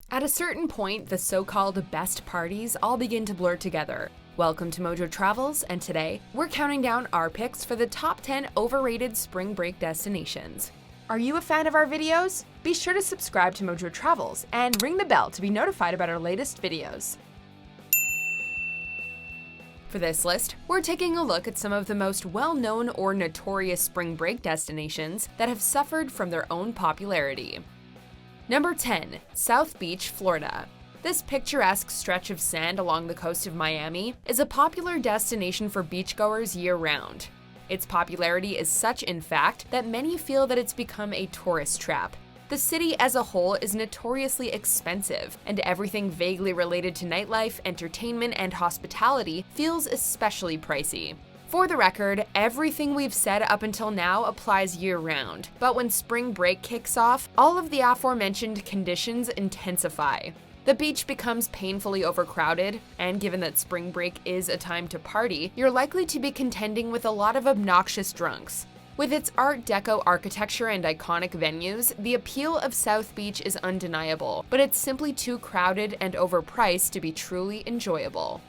At a certain point, the so-called best parties all begin to blur together. Welcome to MojoTravels, and today, we're counting down our picks for the top 10 overrated spring break destinations. Are you a fan of our videos? Be sure to subscribe to MojoTravels and ring the bell to be notified about our latest videos. For this list, we're taking a look at some of the most well-known or notorious spring break destinations that have suffered from their own popularity. Number 10. South Beach, Florida. This picturesque stretch of sand along the coast of Miami is a popular destination for beachgoers year-round. Its popularity is such, in fact, that many feel that it's become a tourist trap. The city as a whole is notoriously expensive, and everything vaguely related to nightlife, entertainment, and hospitality feels especially pricey. For the record, everything we've said up until now applies year-round, but when spring break kicks off, all of the aforementioned conditions intensify. The beach becomes painfully overcrowded, and given that spring break is a time to party, you're likely to be contending with a lot of obnoxious drunks. With its Art Deco architecture and iconic venues, the appeal of South Beach is undeniable, but it's simply too crowded and overpriced to be truly enjoyable.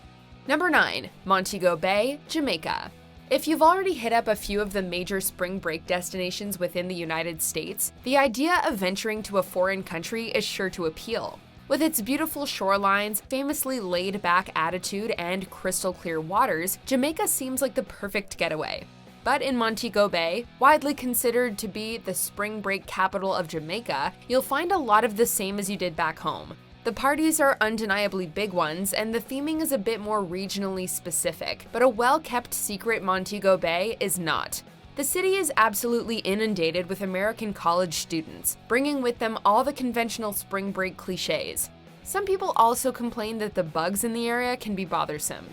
Number 9. Montego Bay, Jamaica. If you've already hit up a few of the major spring break destinations within the United States, the idea of venturing to a foreign country is sure to appeal. With its beautiful shorelines, famously laid-back attitude, and crystal-clear waters, Jamaica seems like the perfect getaway. But in Montego Bay, widely considered to be the spring break capital of Jamaica, you'll find a lot of the same as you did back home. The parties are undeniably big ones, and the theming is a bit more regionally specific, but a well-kept secret Montego Bay is not. The city is absolutely inundated with American college students, bringing with them all the conventional spring break cliches. Some people also complain that the bugs in the area can be bothersome.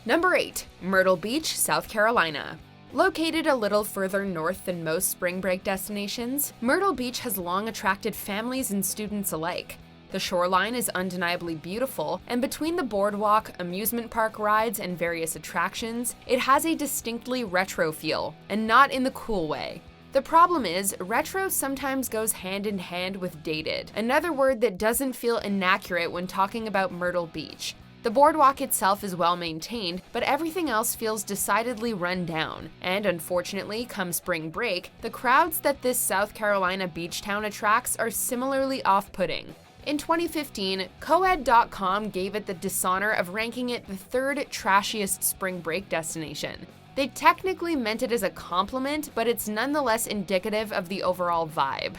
Number 8. Myrtle Beach, South Carolina. Located a little further north than most spring break destinations, Myrtle Beach has long attracted families and students alike. The shoreline is undeniably beautiful, and between the boardwalk, amusement park rides, and various attractions, it has a distinctly retro feel, and not in the cool way. The problem is, retro sometimes goes hand in hand with dated, another word that doesn't feel inaccurate when talking about Myrtle Beach. The boardwalk itself is well maintained, but everything else feels decidedly run down, and unfortunately, come spring break, the crowds that this South Carolina beach town attracts are similarly off-putting. In 2015, Coed.com gave it the dishonor of ranking it the third trashiest spring break destination. They technically meant it as a compliment, but it's nonetheless indicative of the overall vibe.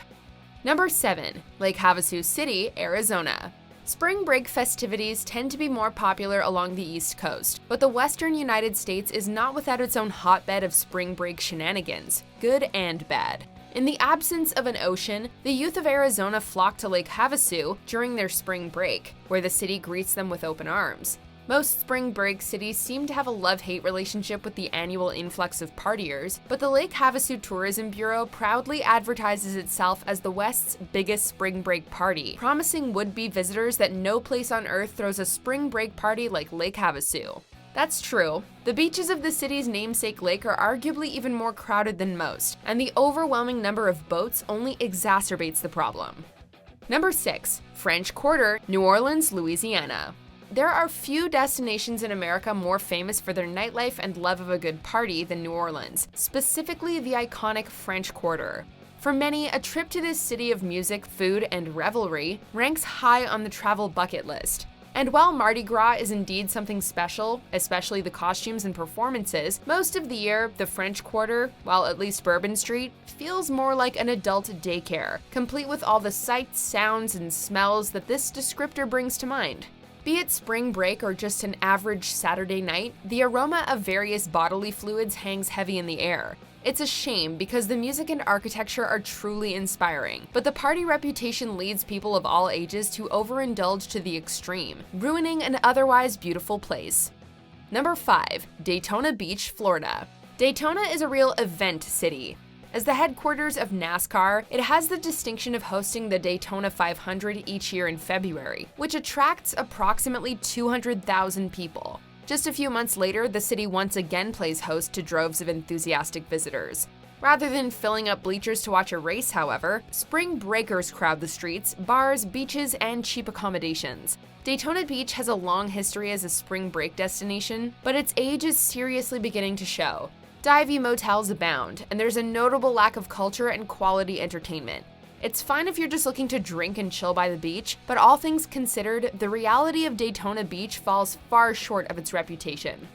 Number 7. Lake Havasu City, Arizona. Spring break festivities tend to be more popular along the East Coast, but the western United States is not without its own hotbed of spring break shenanigans, good and bad. In the absence of an ocean, the youth of Arizona flock to Lake Havasu during their spring break, where the city greets them with open arms. Most spring break cities seem to have a love-hate relationship with the annual influx of partiers, but the Lake Havasu Tourism Bureau proudly advertises itself as the West's biggest spring break party, promising would-be visitors that no place on earth throws a spring break party like Lake Havasu. That's true. The beaches of the city's namesake lake are arguably even more crowded than most, and the overwhelming number of boats only exacerbates the problem. Number 6. French Quarter, New Orleans, Louisiana. There are few destinations in America more famous for their nightlife and love of a good party than New Orleans, specifically the iconic French Quarter. For many, a trip to this city of music, food, and revelry ranks high on the travel bucket list. And while Mardi Gras is indeed something special, especially the costumes and performances, most of the year, the French Quarter, while at least Bourbon Street, feels more like an adult daycare, complete with all the sights, sounds, and smells that this descriptor brings to mind. Be it spring break or just an average Saturday night, the aroma of various bodily fluids hangs heavy in the air. It's a shame because the music and architecture are truly inspiring, but the party reputation leads people of all ages to overindulge to the extreme, ruining an otherwise beautiful place. Number 5. Daytona Beach, Florida. Daytona is a real event city. As the headquarters of NASCAR, it has the distinction of hosting the Daytona 500 each year in February, which attracts approximately 200,000 people. Just a few months later, the city once again plays host to droves of enthusiastic visitors. Rather than filling up bleachers to watch a race, however, spring breakers crowd the streets, bars, beaches, and cheap accommodations. Daytona Beach has a long history as a spring break destination, but its age is seriously beginning to show. Divey motels abound, and there's a notable lack of culture and quality entertainment. It's fine if you're just looking to drink and chill by the beach, but all things considered, the reality of Daytona Beach falls far short of its reputation.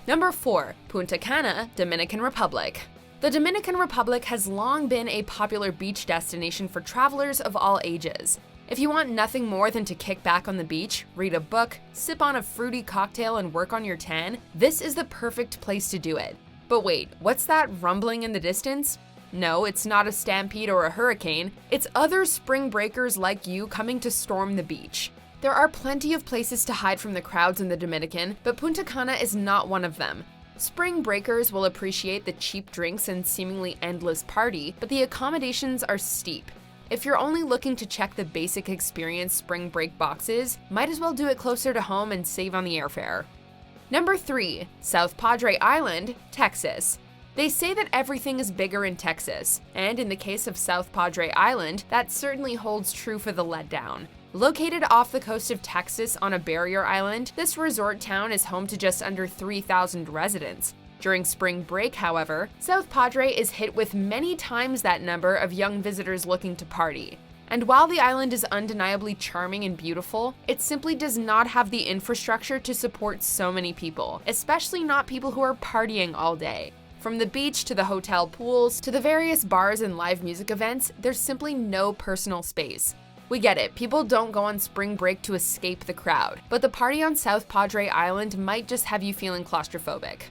Number 4. Punta Cana, Dominican Republic. The Dominican Republic has long been a popular beach destination for travelers of all ages. If you want nothing more than to kick back on the beach, read a book, sip on a fruity cocktail, and work on your tan, this is the perfect place to do it. But wait, what's that rumbling in the distance? No, it's not a stampede or a hurricane, it's other spring breakers like you coming to storm the beach. There are plenty of places to hide from the crowds in the Dominican, but Punta Cana is not one of them. Spring breakers will appreciate the cheap drinks and seemingly endless party, but the accommodations are steep. If you're only looking to check the basic experience spring break boxes, might as well do it closer to home and save on the airfare. Number 3. South Padre Island, Texas. They say that everything is bigger in Texas, and in the case of South Padre Island, that certainly holds true for the letdown. Located off the coast of Texas on a barrier island, this resort town is home to just under 3,000 residents. During spring break, however, South Padre is hit with many times that number of young visitors looking to party. And while the island is undeniably charming and beautiful, it simply does not have the infrastructure to support so many people, especially not people who are partying all day. From the beach to the hotel pools to the various bars and live music events, there's simply no personal space. We get it, people don't go on spring break to escape the crowd, but the party on South Padre Island might just have you feeling claustrophobic.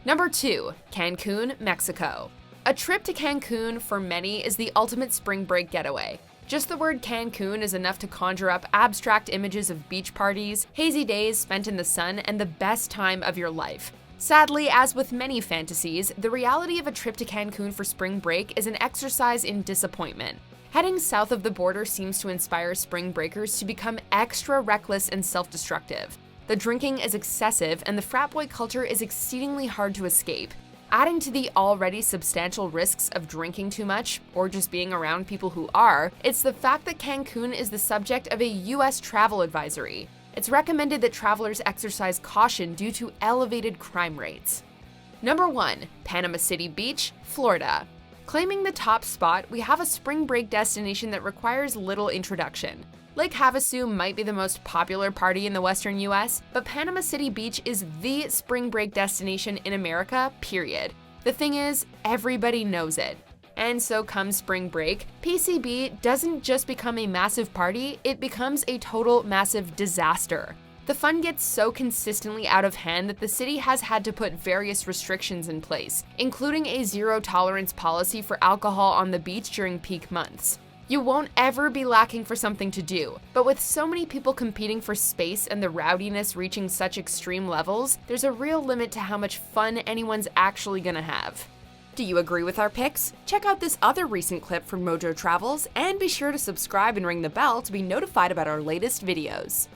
Number 2. Cancún, Mexico. A trip to Cancun for many is the ultimate spring break getaway. Just the word Cancun is enough to conjure up abstract images of beach parties, hazy days spent in the sun, and the best time of your life. Sadly, as with many fantasies, the reality of a trip to Cancun for spring break is an exercise in disappointment. Heading south of the border seems to inspire spring breakers to become extra reckless and self-destructive. The drinking is excessive, and the frat boy culture is exceedingly hard to escape. Adding to the already substantial risks of drinking too much, or just being around people who are, it's the fact that Cancun is the subject of a U.S. travel advisory. It's recommended that travelers exercise caution due to elevated crime rates. Number 1. Panama City Beach, Florida. Claiming the top spot, we have a spring break destination that requires little introduction. Lake Havasu might be the most popular party in the western US, but Panama City Beach is the spring break destination in America, period. The thing is, everybody knows it. And so come spring break, PCB doesn't just become a massive party, it becomes a total massive disaster. The fun gets so consistently out of hand that the city has had to put various restrictions in place, including a zero-tolerance policy for alcohol on the beach during peak months. You won't ever be lacking for something to do, but with so many people competing for space and the rowdiness reaching such extreme levels, there's a real limit to how much fun anyone's actually gonna have. Do you agree with our picks? Check out this other recent clip from MojoTravels, and be sure to subscribe and ring the bell to be notified about our latest videos.